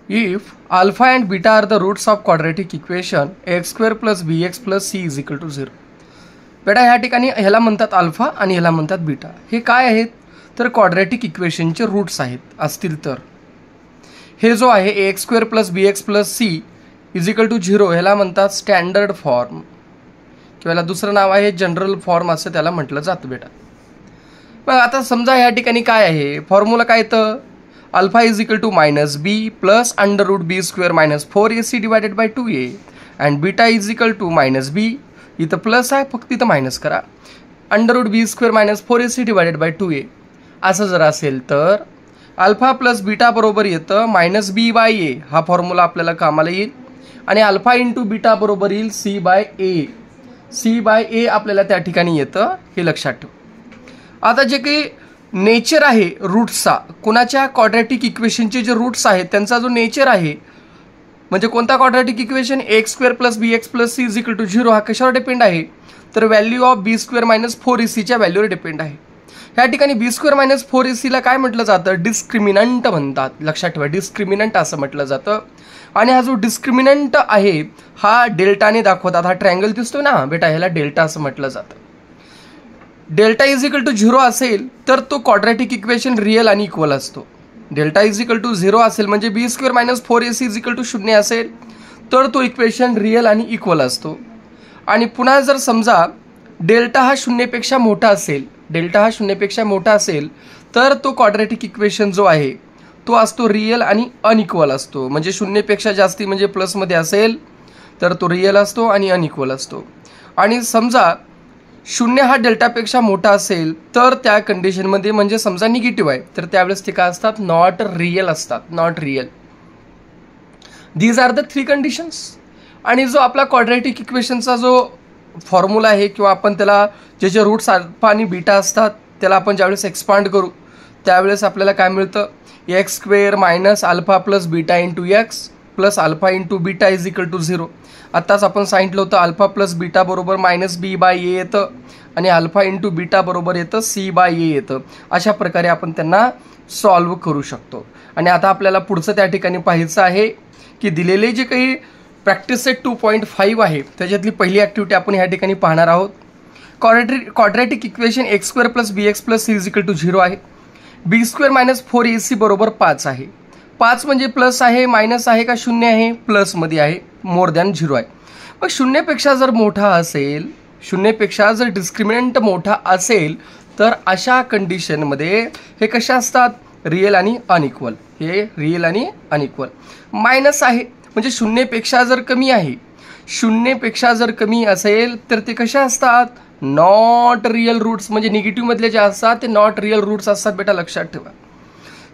If alpha and beta are the roots of quadratic equation x square plus bx plus c is equal to 0. बेटा ह्या ठिकाणी ह्याला म्हणतात alpha आणि ह्याला म्हणतात बीटा. हे काय आहेत तर क्वाड्रॅटिक इक्वेशनचे रूट्स आहेत असतील तर. हे जो आहे x square plus b x plus c is equal to 0 ह्याला म्हणतात स्टँडर्ड फॉर्म किंवा याला दुसरं नाव आहे जनरल फॉर्म असं त्याला म्हटलं जातं बेटा. मग आता समजा ह्या ठिकाणी काय आहे फॉर्म्युला काय तर alpha is equal to minus B plus under root B square minus 4ac divided by 2a and beta is equal to minus B इथं प्लस आहे फक्त इथं मायनस करा under root B square minus 4ac divided by 2a. असं जर असेल तर alpha plus beta बरोबर येतं मायनस बी बाय ए हा फॉर्म्युला आपल्याला कामाला येईल आणि अल्फा इंटू बीटा बरोबर येईल सी बाय ए आपल्याला त्या ठिकाणी येतं हे लक्षात ठेव. आता जे काही नेचर आहे रूट्सचा कोणाच्या क्वाड्रॅटिक इक्वेशनचे जे रूट्स आहेत त्यांचा जो नेचर आहे म्हणजे कोणता quadratic equation x square plus b x plus c is equal to 0 हा कशावर डिपेंड आहे तर value of b square minus 4ac व्हॅल्यूवर डिपेंड आहे. ह्या ठिकाणी बी स्क्वेअर मायनस 4ac काय म्हटलं जातं डिस्क्रिमिनंट म्हणतात. लक्षात ठेवा डिस्क्रिमिनंट असं म्हटलं जातं. आणि हा जो डिस्क्रिमिनंट आहे हा डेल्टाने दाखवतात. हा ट्रायंगल दिसतो ना बेटा ह्याला डेल्टा असं म्हटलं जातं. डेल्टा इज इक्वल टू 0 असेल तर तो क्वाड्रॅटिक इक्वेशन रिअल आणि इक्वल असतो. डेल्टा इज इक्वल टू 0 असेल म्हणजे B square minus 4ac is equal to 0 असेल तर तो इक्वेशन रिअल आणि इक्वल असतो. आणि पुन्हा जर समजा डेल्टा हा 0पेक्षा मोठा असेल तर तो क्वाड्रॅटिक इक्वेशन जो आहे तो असतो रिअल आणि अनइक्वल असतो. म्हणजे 0पेक्षा जास्ती म्हणजे प्लसमध्ये असेल तर तो रिअल असतो आणि अनइक्वल असतो. आणि समजा 0 हा डेल्टापेक्षा मोठा असेल तर त्या कंडिशनमध्ये म्हणजे समजा निगेटिव्ह आहे तर त्यावेळेस ते काय असतात नॉट रिअल असतात. Not real. These are the 3 conditions. आणि जो आपला क्वाड्रॅटिक इक्वेशनचा जो फॉर्म्युला आहे किंवा आपण त्याला जे जे रूट्स अल्फा आणि बीटा असतात त्याला आपण ज्यावेळेस एक्सपांड करू त्यावेळेस आपल्याला काय मिळतं x square minus alpha plus beta into x plus alpha into beta is equal to 0. आत्ताच आपण सांगितलं होतं अल्फा प्लस बीटा बरोबर मायनस बी बाय ए येतं आणि अल्फा इंटू बीटा बरोबर येतं सी बाय ए येतं. अशा प्रकारे आपण त्यांना सॉल्व्ह करू शकतो. आणि आता आपल्याला पुढचं त्या ठिकाणी पाहायचं आहे की दिलेले जे काही प्रॅक्टिस सेट 2.5 आहे त्याच्यातली पहिली ॲक्टिव्हिटी आपण ह्या ठिकाणी पाहणार आहोत. Quadratic equation x square plus b x plus c is equal to 0 आहे. बी स्क्वेअर मायनस 4ac बरोबर 5 आहे. 5 म्हणजे प्लस आहे मायनस आहे का 0 आहे प्लसमध्ये आहे मोर दॅन 0 आहे. मग 0पेक्षा जर मोठा असेल 0पेक्षा जर डिस्क्रिमिनंट मोठा असेल तर अशा कंडिशनमध्ये हे कशा असतात रिअल आणि अनइक्वल. हे रिअल आणि अनइक्वल. मायनस आहे म्हणजे 0पेक्षा जर कमी आहे 0पेक्षा जर कमी असेल तर ते कशा असतात नॉट रिअल रूट्स म्हणजे निगेटिव्हमधले जे असतात ते नॉट रिअल रूट्स असतात बेटा लक्षात ठेवा.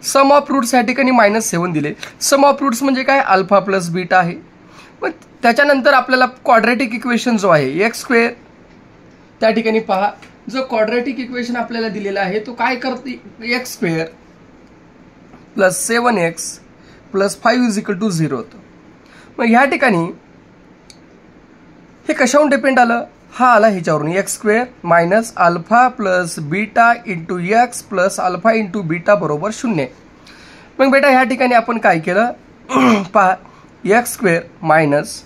सम ऑफ रूट्स या ठिकाणी -7 दिले. सम ऑफ रूट्स म्हणजे काय अल्फा प्लस बीटा आहे. मग त्याच्यानंतर आपल्याला क्वाड्रॅटिक इक्वेशन जो आहे एक्स स्क्वेअर त्या ठिकाणी पहा जो क्वाड्रॅटिक इक्वेशन आपल्याला दिलेला आहे तो काय करते x square plus 7x plus 5 is equal to 0 होतं. मग ह्या ठिकाणी हे कशावरून डिपेंड आलं हा आला ह्याच्यावरून x square minus alpha plus beta into x plus alpha into beta बरोबर 0. मग बेटा ह्या ठिकाणी आपण काय केलं पहा एक्स स्क्वेअर मायनस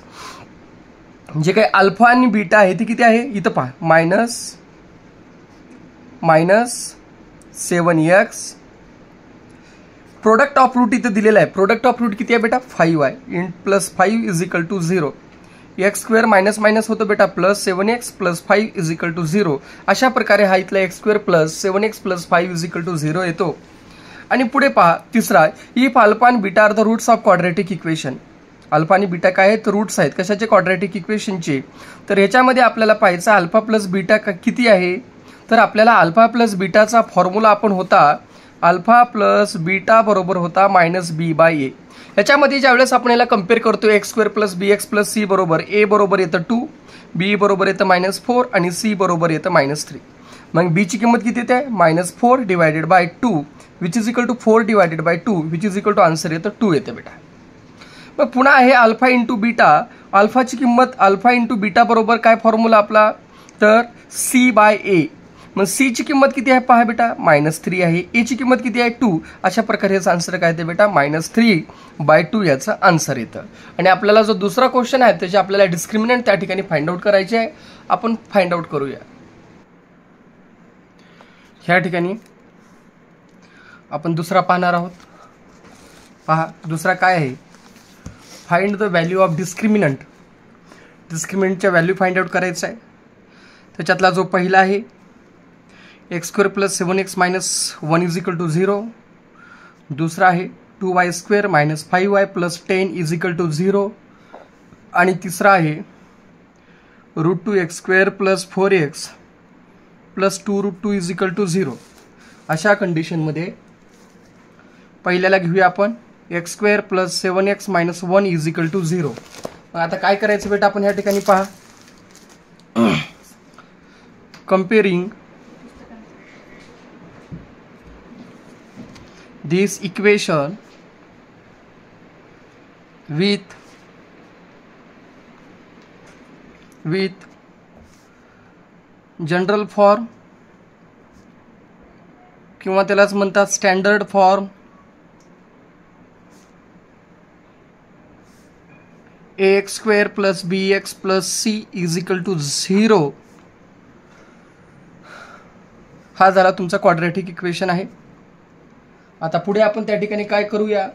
जे काही अल्फा आणि बीटा आहे ते किती आहे इथं पहा minus 7x product of route इथं दिलेलं आहे. प्रोडक्ट ऑफ रूट किती आहे बेटा 5 आहे इन plus 5 is equal to 0. X square minus minus होतं बेटा plus 7x plus 5 is equal to 0. अशा प्रकारे हा इथला x square plus 7x plus 5 is equal to 0 येतो. आणि पुढे पहा तिसरा इफ अल्फा आणि beta are the roots of quadratic equation. Alpha आणि बीटा काय आहेत रूट्स आहेत कशाचे क्वाड्रॅटिक इक्वेशनचे. तर ह्याच्यामध्ये आपल्याला पाहायचं अल्फा प्लस बीटा किती आहे तर आपल्याला अल्फा प्लस बीटाचा फॉर्म्युला आपण होता अल्फा प्लस बीटा बरोबर होता मायनस बी बाय ए. ह्याच्यामध्ये ज्यावेळेस आपण याला कम्पेअर करतो x square plus b x plus C बरोबर ए बरोबर येतं 2 बी बरोबर येतं -4 आणि सी बरोबर येतं -3. मग बीची किंमत किती येते -4 divided by 2 which is equal to 4 divided by 2 which is equal to answer येतं 2 येते बेटा. मग पुन्हा आहे अल्फा इंटू बीटा. अल्फाची किंमत अल्फा इंटू बीटा बरोबर काय फॉर्म्युला आपला तर सी बाय ए मग सीची किंमत किती आहे पहा बेटा, -3 आहे. एची किंमत किती आहे 2. अशा प्रकारे याचं आन्सर काय येते बेटा, -3/2 याचं आन्सर येतं. आणि आपल्याला जो दुसरा क्वेश्चन आहे त्याचे आपल्याला डिस्क्रिमिनंट त्या ठिकाणी फाइंड आउट करायचे आहे. आपण फाइंड आउट करूया. ह्या ठिकाणी आपण दुसरा पाहणार आहोत. पहा दुसरा काय आहे, find the value of discriminant. डिस्क्रिमिनंटच्या व्हॅल्यू फाइंड आउट करायचं आहे. त्याच्यातला जो पहिला आहे x² + 7x - 1 = 0. दुसरा आहे 2y² - 5y + 10 = 0. आणि तिसरा आहे √2x² + 4x + 2√2 = 0. अशा कंडिशनमध्ये पहिल्याला घेऊया आपण x² + 7x - 1 = 0. मग आता काय करायचं बेटा, आपण ह्या ठिकाणी पहा, comparing this equation with general form किंवा त्यालाच म्हणतात standard form ax² + bx + c = 0. हा झाला तुमचा क्वाड्रॅटिक इक्वेशन आहे. आता पुढे आपण त्या ठिकाणी काय करूया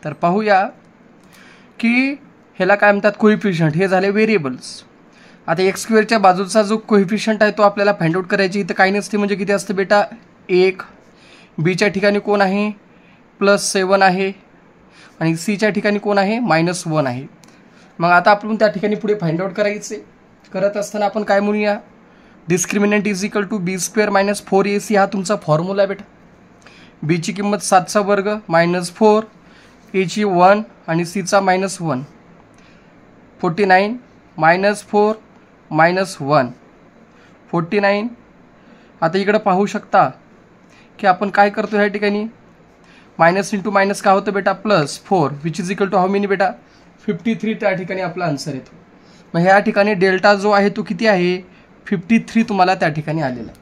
तर पाहूया की ह्याला काय म्हणतात, कोइफिशियंट. हे झाले व्हेरिएबल्स. आता x² बाजूचा जो कोइफिशियंट आहे तो आपल्याला फाइंड आउट करायची. इथं काही नसते, म्हणजे किती असते बेटा 1. बीच्या ठिकाणी कोण आहे +7 आहे आणि सीच्या ठिकाणी कोण आहे -1 आहे. मग आता आपण त्या ठिकाणी पुढे फाइंड आउट करायचे. करत असताना आपण काय म्हणूया, डिस्क्रिमिनंट = b² - 4ac हा तुमचा फॉर्म्युला आहे बेटा. बीची किंमत 7चा वर्ग -4, एची 1 आणि सीचा -1. 49 -4 -1 49. आता इकडं पाहू शकता की आपण काय करतो ह्या ठिकाणी, मायनस इंटू मायनस काय होतं बेटा +4 which is equal to how many बेटा 53. त्या ठिकाणी आपला आन्सर येतो. मग ह्या ठिकाणी डेल्टा जो आहे तो किती आहे 53 तुम्हाला त्या ठिकाणी आलेला आहे.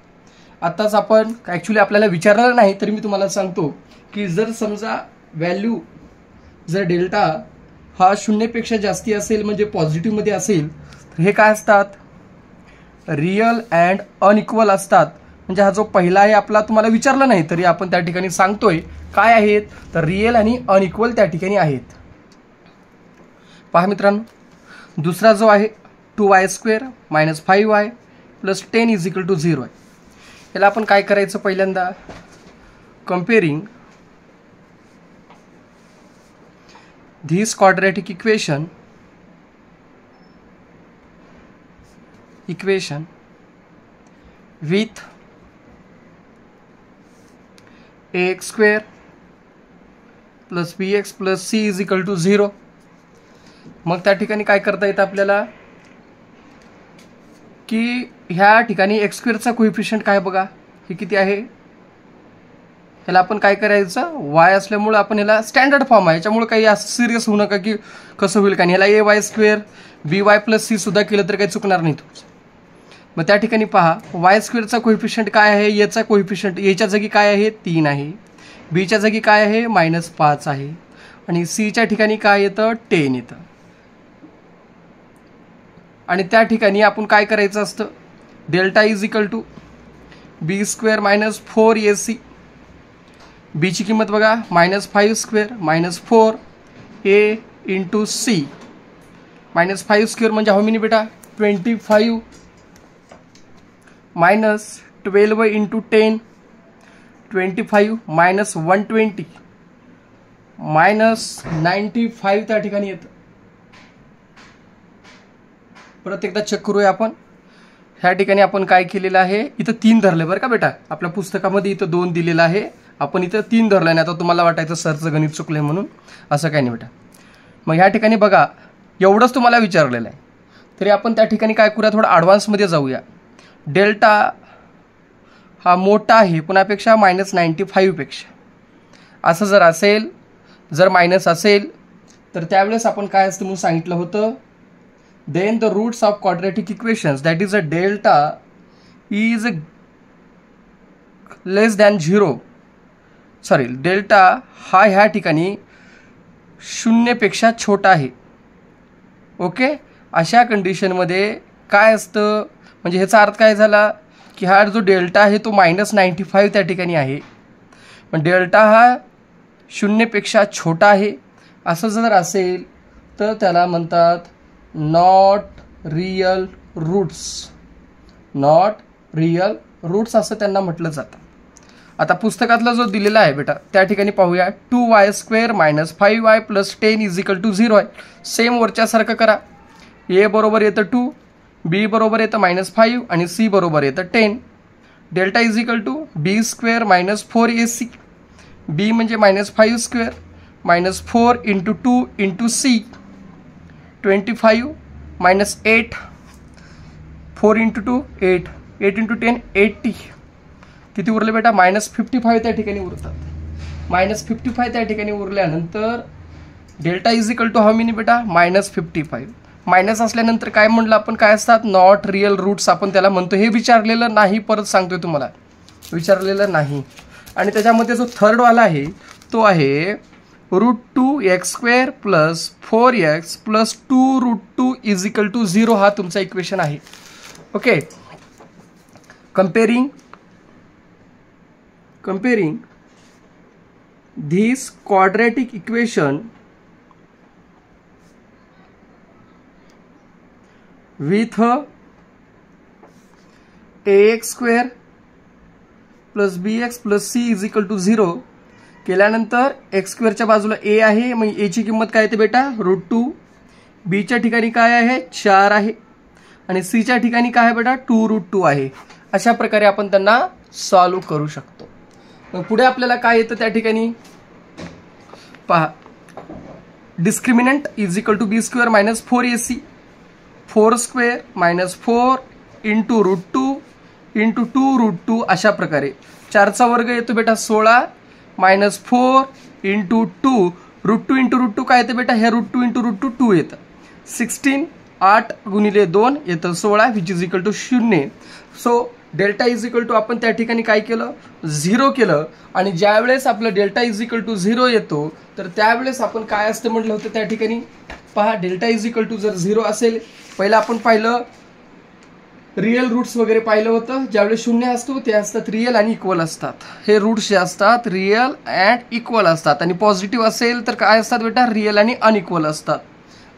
आताच आपण ॲक्च्युली आपल्याला विचारलेलं नाही तरी मी तुम्हाला सांगतो की जर समजा व्हॅल्यू जर डेल्टा हा 0पेक्षा जास्ती असेल म्हणजे पॉझिटिव्हमध्ये असेल तर हे काय असतात, रिअल अँड अनइक्वल असतात. म्हणजे हा जो पहिला आहे आपला तुम्हाला विचारला नाही तरी आपण त्या ठिकाणी सांगतोय काय आहेत तर रिअल आणि अनइक्वल त्या ठिकाणी आहेत. पहा मित्रांनो, दुसरा जो आहे 2y² - 5y + 10 = 0 आहे. याला आपण काय करायचं, पहिल्यांदा comparing this quadratic equation with ax² + bx + c = 0. मग त्या ठिकाणी काय करता येतं आपल्याला की ह्या ठिकाणी x² चा कोइफिशियंट काय बघा, हे किती आहे, ह्याला आपण काय करायचं y असल्यामुळे आपण ह्याला स्टँडर्ड फॉर्म आहे याच्यामुळे काही असं सिरियस होऊ नका की कसं होईल. कारण ह्याला ay² by + c सुद्धा केलं तर काही चुकणार नाही तुमचं. मग त्या ठिकाणी पहा y² चा कोइफिशियंट काय आहे, याचा कोइफिशियंट एच्या जागी काय आहे 3 आहे, बीच्या जागी काय आहे -5 आहे आणि सीच्या ठिकाणी काय येतं 10 येतं. आणि त्या ठिकाणी आपण काय करायचं असतं, डेल्टा = b² - 4ac. बीची किंमत बघा -5² - 4 a × c. -5² म्हणजे हाऊ मेनी बेटा 25 -12 × 10 25 -120 -95 त्या ठिकाणी येतं. परत एकदा चेक करूया आपण. ह्या ठिकाणी आपण काय केलेलं आहे, इथं 3 धरले बरं का बेटा. आपल्या पुस्तकामध्ये इथं 2 दिलेलं आहे, आपण इथं 3 धरलं नाही. आता तुम्हाला वाटायचं सरचं गणित चुकले म्हणून, असं काही नाही बेटा. मग ह्या ठिकाणी बघा एवढंच तुम्हाला विचारलेलं आहे तरी आपण त्या ठिकाणी काय करूया, थोडं ॲडव्हान्समध्ये जाऊया. डेल्टा हा मोठा आहे पुन्हापेक्षा -95 पेक्षा. असं जर असेल, जर मायनस असेल तर त्यावेळेस आपण काय असतं म्हणून सांगितलं होतं, then the roots of quadratic equations that is a delta is less than 0 sorry delta हा ह्या ठिकाणी 0 पेक्षा छोटा आहे. ओके, अशा कंडिशनमध्ये काय असतं म्हणजे ह्याचा अर्थ काय झाला की हा जो डेल्टा आहे तो -95 त्या ठिकाणी आहे. पण डेल्टा हा 0 पेक्षा छोटा आहे असं जर असेल तर त्याला म्हणतात not real roots. Not real roots असं त्यांना म्हटलं जातं. आता पुस्तकातला जो दिलेला आहे बेटा त्या ठिकाणी पाहूया. 2y² - 5y + 10 = 0 आहे. सेम वरच्यासारखं करा. a बरोबर येतं 2, b बरोबर येतं -5 आणि c बरोबर येतं 10. Delta = b² - 4ac. b म्हणजे -5² - 4 × 2 × c 25 - 8 4 × 2 8 8 × 10 80. किती उरले बेटा -55 त्या ठिकाणी उरतात. -55 त्या ठिकाणी उरल्यानंतर डेल्टा = हाऊ मेनी बेटा -55. मायनस असल्यानंतर काय म्हणलं आपण काय असतात नॉट रियल रूट्स आपण त्याला म्हणतो. हे विचारलेलं नाही, परत सांगतोय तुम्हाला विचारलेलं नाही. आणि त्याच्यामध्ये जो थर्ड वाला आहे तो आहे √2x² + 4x + 2√2 = 0 हा तुमचा इक्वेशन आहे. Okay, comparing this quadratic equation with ax² + bx + c = 0 केल्यानंतर x² च्या बाजूला a आहे, मग a ची किंमत काय येते बेटा √2. b च्या ठिकाणी काय आहे 4 आहे आणि c च्या ठिकाणी काय आहे बेटा 2√2 आहे. अशा प्रकारे आपण त्यांना सॉल्व्ह करू शकतो. मग पुढे आपल्याला काय येतं त्या ठिकाणी पहा. डिस्क्रिमिनंट = b² - 4ac 4² - 4 × √2 × 2√2 अशा प्रकारे 4 चा वर्ग येतो बेटा 16 - 4 × 2 √2 × √2 काय येतं बेटा हे √2 × √2 2 येतं. 16 8 × 2 येतं 16 which is equal to 0. So delta = आपण त्या ठिकाणी काय केलं 0 केलं. आणि ज्यावेळेस आपलं डेल्टा = 0 येतो तर त्यावेळेस आपण काय असतं म्हटलं होतं त्या ठिकाणी पहा. डेल्टा = जर 0 असेल पहिलं आपण पाहिलं रियल रूट्स वगैरे पाहिलं होतं. ज्यावेळेस 0 असतो ते असतात रियल आणि इक्वल असतात. हे रूट्स जे असतात रियल अँड इक्वल असतात. आणि पॉझिटिव्ह असेल तर काय असतात बेटा रियल आणि अनइक्वल असतात.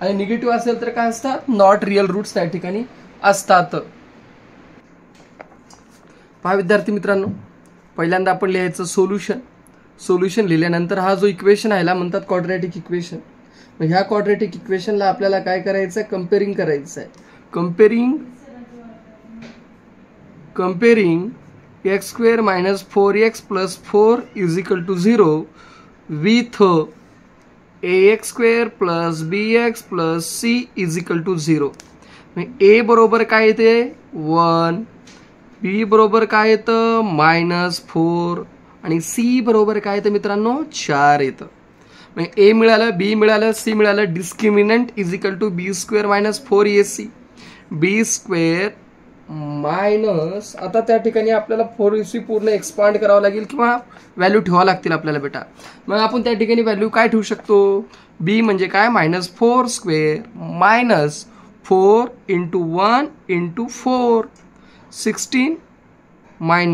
आणि निगेटिव्ह असेल तर काय असतात नॉट रियल रूट्स त्या ठिकाणी असतात. पहा विद्यार्थी मित्रांनो, पहिल्यांदा आपण लिहायचं सोल्युशन लिहिल्यानंतर हा जो इक्वेशन आहे म्हणतात क्वाड्रॅटिक इक्वेशन. मग ह्या क्वाड्रॅटिक इक्वेशनला आपल्याला काय करायचं आहे कंपेअरिंग करायचं आहे. comparing x² - 4x + 4 = 0 with ax² + bx + c = 0. a बरोबर काय येते 1, b बरोबर काय येतं -4 आणि c बरोबर काय येतं मित्रांनो 4 येतं. मग a मिळालं, b मिळालं, c मिळालं. Discriminant = b² - 4ac b² minus आता त्या ठिकाणी आपल्याला 4ac पूर्ण एक्सपांड करावं लागेल किंवा व्हॅल्यू ठेवावं लागतील आपल्याला बेटा. मग आपण त्या ठिकाणी व्हॅल्यू काय ठेवू शकतो b म्हणजे काय -4² - 4 × 1 × 4 16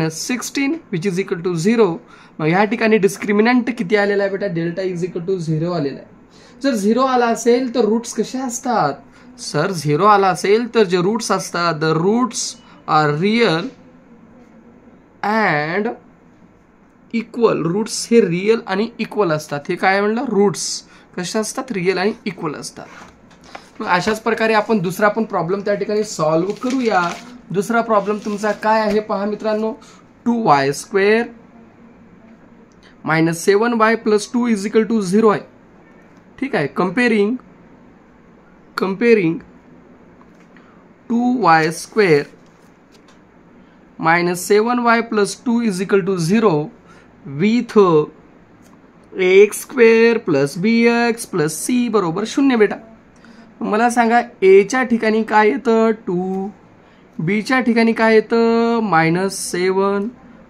- 16 which is equal to 0. मग ह्या ठिकाणी डिस्क्रिमिनंट किती आलेला आहे बेटा डेल्टा = 0 आलेला आहे. जर 0 आला असेल तर रूट्स कसे असतात सर 0 आला असेल तर जे रूट्स असतात the roots are real and equal. Roots हे रियल आणि इक्वल असतात. हे काय म्हणलं रूट्स कसे असतात रियल आणि इक्वल असतात. मग अशाच प्रकारे आपण दुसरा पण प्रॉब्लेम त्या ठिकाणी सॉल्व्ह करूया. दुसरा प्रॉब्लेम तुमचा काय आहे पहा मित्रांनो 2y² - 7y + 2 = 0 आहे. ठीक आहे. comparing 2y² - 7y + 2 = 0 with ax² + bx + c = 0 बेटा. मला सांगा a च्या ठिकाणी काय येतं 2, b च्या ठिकाणी काय येतं -7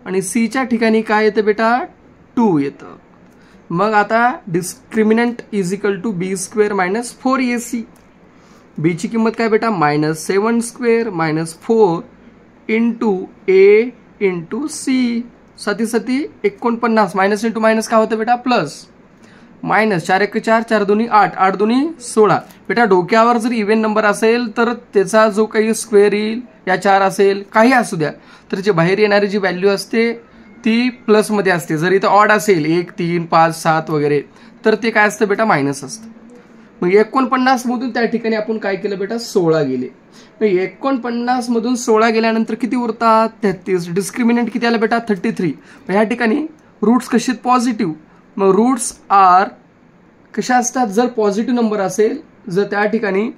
आणि सीच्या ठिकाणी काय येतं बेटा 2 येतं. मग आता discriminant is equal to B square minus 4ac. बीची किंमत काय बेटा -7 square minus 4 into A into C. सती 49 मायनस इंटू मायनस काय होतं बेटा प्लस. मायनस 4 1 4 4 2 8 8 2 16. बेटा डोक्यावर जर इव्हन नंबर असेल तर त्याचा जो काही स्क्वेअर येईल या 4 असेल काही असू द्या तर जे बाहेर येणारी जी व्हॅल्यू असते ती प्लस मध्ये असते. जर इथं ऑड असेल 1 3 5 7 वगैरे तर ते काय असतं बेटा मायनस असतं. मग 49 मधून त्या ठिकाणी आपण काय केलं बेटा 16 गेले. मग 49 मधून 16 गेल्यानंतर किती उरतात 33. डिस्क्रिमिनंट किती आलं बेटा 33. मग ह्या ठिकाणी रूट्स कशी आहेत पॉझिटिव्ह. मग रूट्स आर कशा असतात जर पॉझिटिव्ह नंबर असेल जर त्या ठिकाणी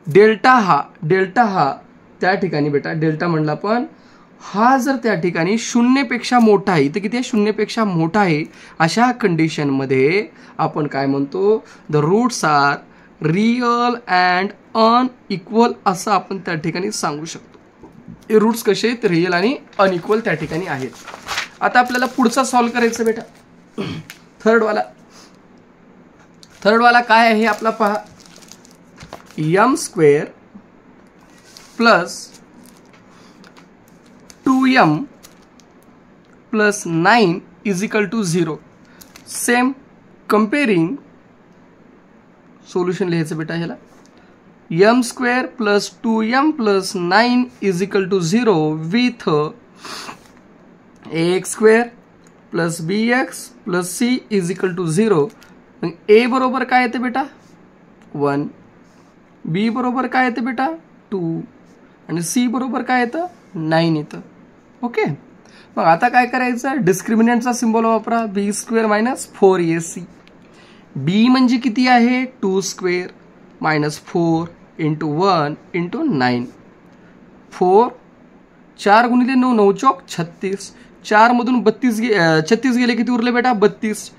डेल्टा हा त्या ठिकाणी बेटा डेल्टा म्हणला पण हा जर त्या ठिकाणी 0 पेक्षा मोठा आहे तर किती आहे 0 पेक्षा मोठा आहे. अशा कंडिशनमध्ये आपण काय म्हणतो the roots are real and unequal असं आपण त्या ठिकाणी सांगू शकतो. हे रूट्स कसे आहेत रिअल आणि अनइक्वल त्या ठिकाणी आहेत. आता आपल्याला पुढचा सॉल्व्ह करायचं बेटा थर्ड वाला काय आहे आपला पहा. m square plus 2m plus 9 is equal to 0. Same comparing solution लिहायचं बेटा ह्याला. m square plus 2m plus 9 is equal to 0 with ax square plus bx plus c is equal to 0. a बरोबर काय येते बेटा 1, b बरोबर काय येते बेटा 2 आणि c बरोबर काय येतं 9 येतं. ओके. मग आता काय करायचं डिस्क्रिमिनंटचा सिम्बॉल वापरा b square minus 4ac. b म्हणजे किती आहे 2 स्क्वेअर मायनस 4 इंटू 1 इंटू 9. 4 4 गुणिले 9 9 चौक 36. 4 मधून 36 गेले किती उरले बेटा 32.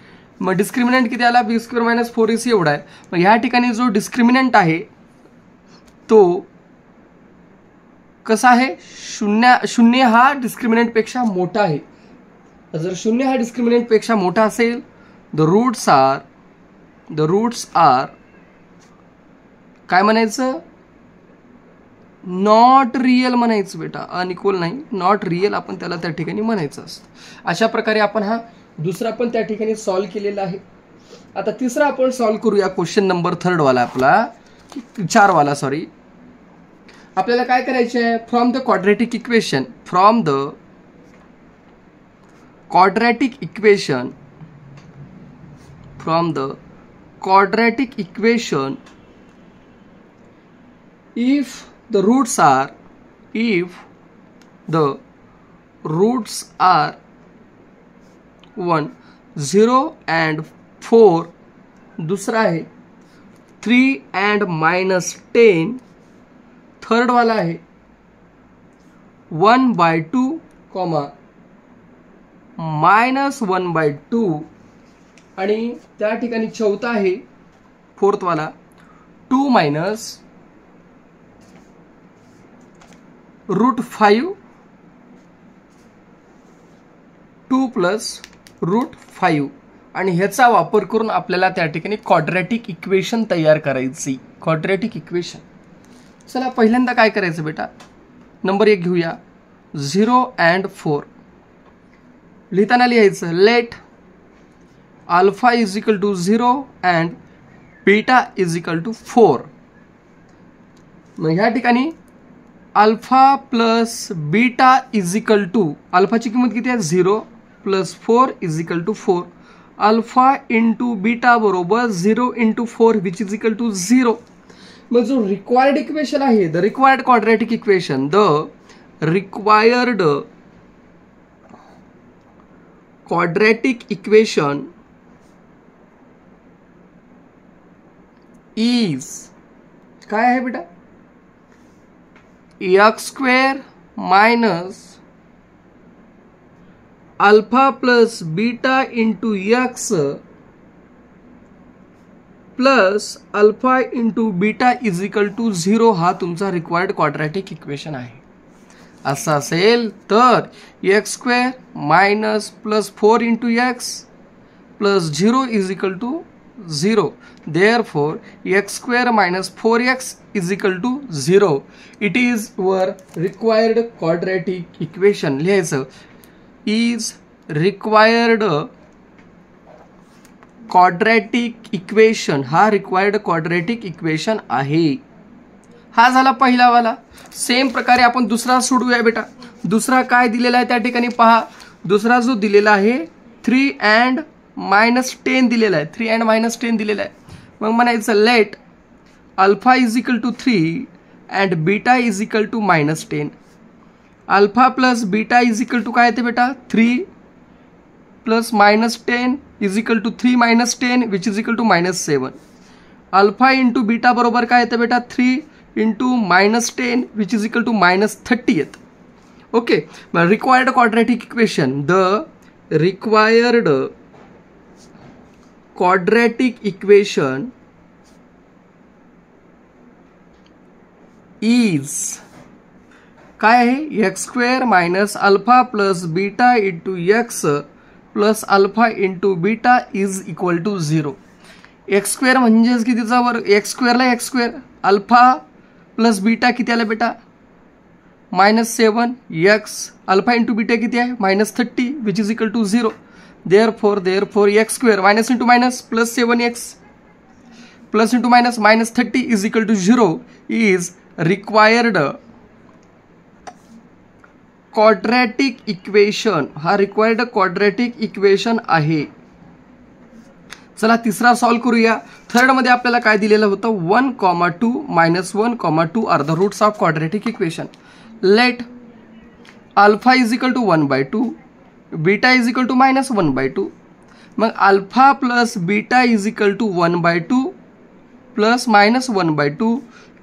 मग डिस्क्रिमिनंट किती आला बी स्क्वेअर मायनस 4ac एवढा आहे. मग ह्या ठिकाणी जो डिस्क्रिमिनंट आहे तो कसा आहे 0 हा डिस्क्रिमिनंट पेक्षा मोठा आहे. जर 0 हा डिस्क्रिमिनंट पेक्षा मोठा असेल द रूट्स आर काय म्हणायचं नॉट रिअल म्हणायचं बेटा अनइक्वल नाही नॉट रिअल आपण त्याला त्या ठिकाणी म्हणायचं असतं. अशा प्रकारे आपण हा दुसरा पण त्या ठिकाणी सॉल्व्ह केलेला आहे. आता तिसरा आपण सॉल्व्ह करूया क्वेश्चन नंबर 3 वाला आपला 4 वाला सॉरी. आपल्याला काय करायचे आहे from the quadratic equation if the roots are 1 0 and 4. दूसरा है 3 and -10. थर्ड वाला है 1/2, -1/2 आणि त्या ठिकाणी चौथा आहे फोर्थ वाला 2 minus √5 2 plus √5 आणि ह्याचा वापर करून आपल्याला त्या ठिकाणी क्वाड्रॅटिक इक्वेशन तयार करायची. क्वाड्रॅटिक इक्वेशन चला पहिल्यांदा काय करायचं बेटा नंबर 1 घेऊया 0 and 4. लिहिताना लिहायचं let alpha is equal to 0 and beta is equal to 4. मग ह्या ठिकाणी alpha plus beta is equal to अल्फाची किंमत किती आहे 0 plus 4 is equal to 4. Alpha into beta बरोबर 0 into 4 which is equal to 0. मग जो रिक्वायर्ड इक्वेशन आहे the required quadratic equation is काय आहे बेटा x square minus alpha plus beta into x plus alpha into beta is equal to 0 हा तुमचा required quadratic equation आहे. असं असेल तर x square minus plus 4 into x plus 0 is equal to 0. Therefore, x square minus 4x is equal to 0. It is your required quadratic equation. लिहायचं is required quadratic equation. हा required quadratic equation आहे. हा झाला पहिला वाला. Same प्रकारे आपण दुसरा सोडूया बेटा. दुसरा काय दिलेला आहे त्या ठिकाणी पहा. दुसरा जो दिलेला आहे 3 and -10 दिलेला आहे. 3 and -10 दिलेला आहे. मग म्हणायचं let alpha is equal to 3 and beta is equal to -10. Alpha plus beta is equal to काय येते बेटा 3 plus -10 is equal to 3 -10 which is equal to -7. Alpha into beta बरोबर काय येतं बेटा 3 into -10 which is equal to -30 येतं. Okay. मग required quadratic equation the required quadratic equation is काय आहे x square minus alpha plus beta into x plus alpha into beta is equal to 0. X square म्हणजेच कितीचा वर्ग. X स्क्वेअरला X square alpha plus beta किती आला बेटा -7 x alpha into beta किती आहे -30 which is equal to 0. Therefore x square minus into minus plus 7x plus into minus -30 is equal to 0 is required quadratic equation. हा required quadratic equation आहे. चला तिसरा solve करूया. थर्ड मध्ये आपल्याला काय दिलेलं होतं 1,2 -1,2 are the roots of quadratic equation. Let alpha is equal to 1/2 beta is equal to -1/2. मग alpha plus beta is equal to 1/2 plus -1/2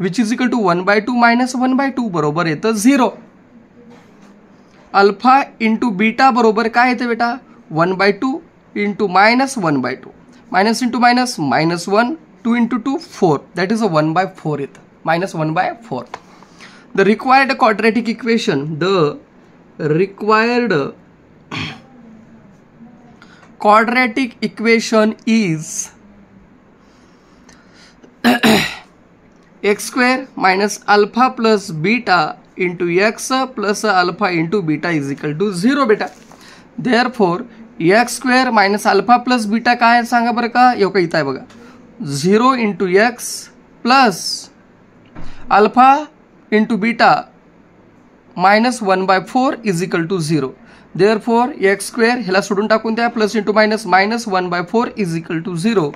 which is equal to 1/2 -1/2 बरोबर येतं 0. अल्फा इंटू बीटा बरोबर काय येतं बेटा 1/2 into -1/2 minus into minus -1 2 into 2 4 that is a 1/4 येतं -1/4. The required quadratic equation the required quadratic equation is x square minus alpha plus beta into x plus alpha into beta is equal to 0 बेटा. Therefore x square minus alpha plus beta काय आहे सांगा बरं का. यो का इथं आहे बघा 0 into x plus alpha into beta -1/4 is equal to 0. Therefore x square ह्याला सोडून टाकून द्या plus into minus -1/4 is equal to 0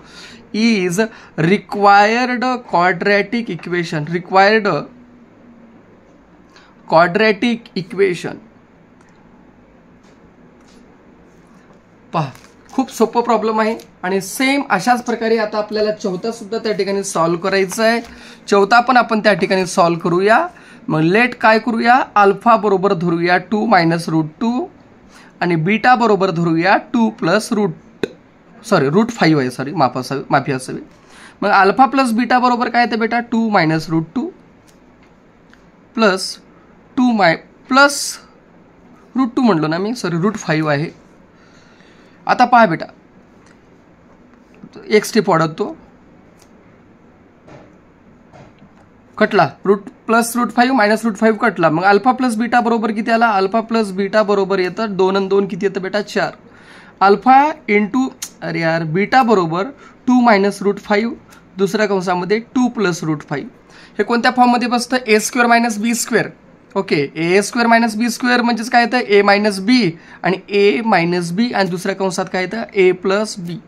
is required quadratic equation. Required quadratic equation. पहा खूप सोपं प्रॉब्लेम आहे आणि सेम अशाच प्रकारे आता आपल्याला चौथा सुद्धा त्या ठिकाणी सॉल्व करायचा आहे. चौथा पण आपण त्या ठिकाणी सॉल्व करूया. मग लेट काय करूया अल्फा बरोबर धरूया 2 - √2 आणि बीटा बरोबर धरूया 2 + √5 आहे सॉरी माफी असावी. मग अल्फा प्लस बीटा बरोबर काय येतं बेटा 2 - √2 प्लस 2 प्लस √2 म्हणलो ना मी सॉरी √5 आहे. आता पहा बेटा एक स्टेप वाढवतो कटला प्लस √5 मायनस √5 कटला. मग अल्फा प्लस बीटा बरोबर किती आला अल्फा प्लस बीटा बरोबर येतं 2 आणि 2 किती येतं बेटा 4. अल्फा इंटू अरे यार बीटा बरोबर 2 - √5 दुसऱ्या कंसामध्ये 2 + √5. हे कोणत्या फॉर्ममध्ये बसतं a² - b². Okay a² - b² म्हणजेच काय येतं a - b आणि a - b आणि दुसऱ्या कंसात काय येतं a + b.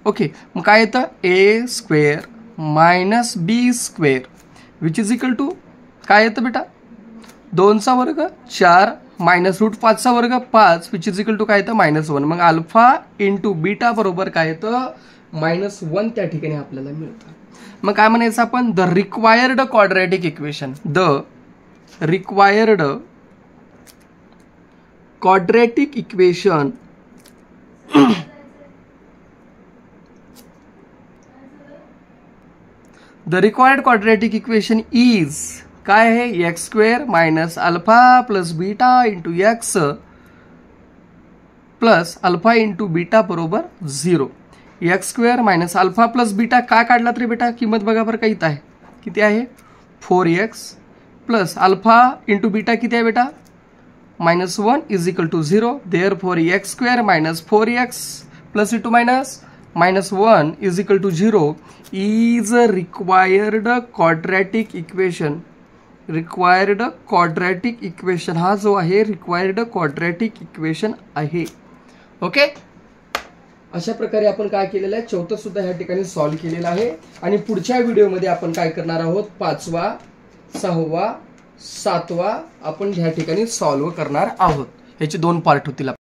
ओके मग काय येतं a² - b² which is equal to काय येतं बेटा 2चा वर्ग 4 -√5चा वर्ग 5 विच इज इक्वल टू काय येतं -1. मग अल्फा इंटू बीटा बरोबर काय येतं -1 त्या ठिकाणी आपल्याला मिळतं. मग काय म्हणायचं आपण the required quadratic equation. The required quadratic equation The required quadratic equation is काय आहे x square minus alpha plus beta into x plus alpha into beta बरोबर 0. X square minus alpha plus beta काय काढला तरी बेटा किंमत बघा बरं काही आहे किती आहे 4x plus alpha into beta किती आहे बेटा -1 is equal to 0. Therefore x square minus 4x plus into minus -1 is equal to 0 is required quadratic equation. Required quadratic equation हा जो आहे रिक्वायर्ड क्वाड्रॅटिक इक्वेशन आहे. ओके, अशा प्रकारे आपण काय केलेलं आहे चौथं सुद्धा ह्या ठिकाणी सॉल्व्ह केलेलं आहे. आणि पुढच्या व्हिडिओमध्ये आपण काय करणार आहोत 5वा 6वा 7वा आपण ह्या ठिकाणी सॉल्व्ह करणार आहोत. ह्याचे 2 पार्ट होतील.